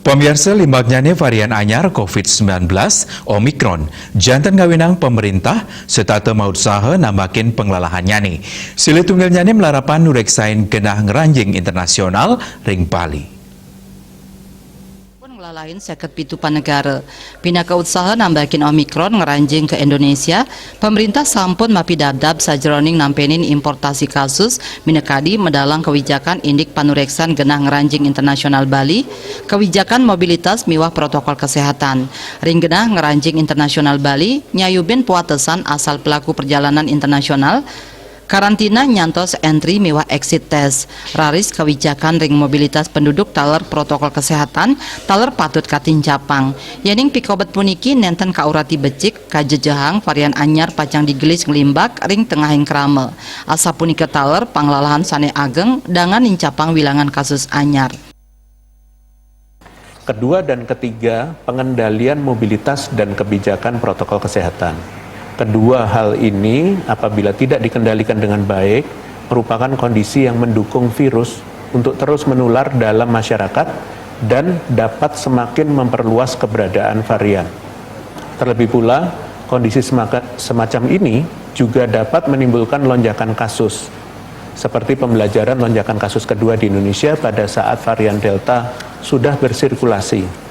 Pemirsa limbaknya varian anyar COVID-19 Omikron, jantan ngawinang pemerintah serta mau usaha nambakin pengelalahannya nih. Sila tunggalnya melarapan nureksain genah ngeranjing internasional ring Bali. Lain seket pitupan negara. Pinaka usaha nambakin Omikron ngeranjing ke Indonesia, pemerintah sampun mapidadab sajroning nampenin importasi kasus minekadi medalang kewijakan indik panureksan genah ngeranjing internasional Bali, kewijakan mobilitas miwah protokol kesehatan. Ring genah ngeranjing internasional Bali nyayubin puatesan asal pelaku perjalanan internasional, karantina nyantos entry mewah exit test. Raris kewijakan ring mobilitas penduduk taler protokol kesehatan taler patut katincapang. Yening pikobet puniki nenten kaurati becik kajejehang varian anyar pacang digelis ngelimbak ring tengahing krame. Asa punika taler panglalahan sane ageng dangan nincapang wilangan kasus anyar. Kedua dan ketiga, pengendalian mobilitas dan kebijakan protokol kesehatan. Kedua hal ini apabila tidak dikendalikan dengan baik merupakan kondisi yang mendukung virus untuk terus menular dalam masyarakat dan dapat semakin memperluas keberadaan varian. Terlebih pula, kondisi semacam ini juga dapat menimbulkan lonjakan kasus, seperti pembelajaran lonjakan kasus kedua di Indonesia pada saat varian Delta sudah bersirkulasi.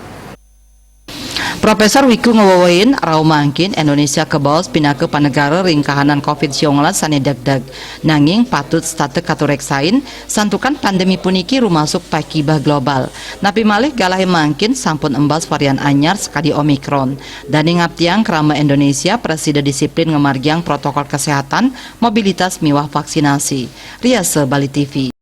Profesor Wiku ngewawain rau mangkin Indonesia kebaos pinake panegara ring kahanan COVID-19 sane degdeg. Nanging patut state katureksain santukan pandemi puniki rumasuk pakibah global. Napi malih galahe mangkin sampun embas varian anyar sekali Omikron. Dani ngaptiang kerama Indonesia presida disiplin ngemargiang protokol kesehatan, mobilitas miwah vaksinasi. Riase Bali TV.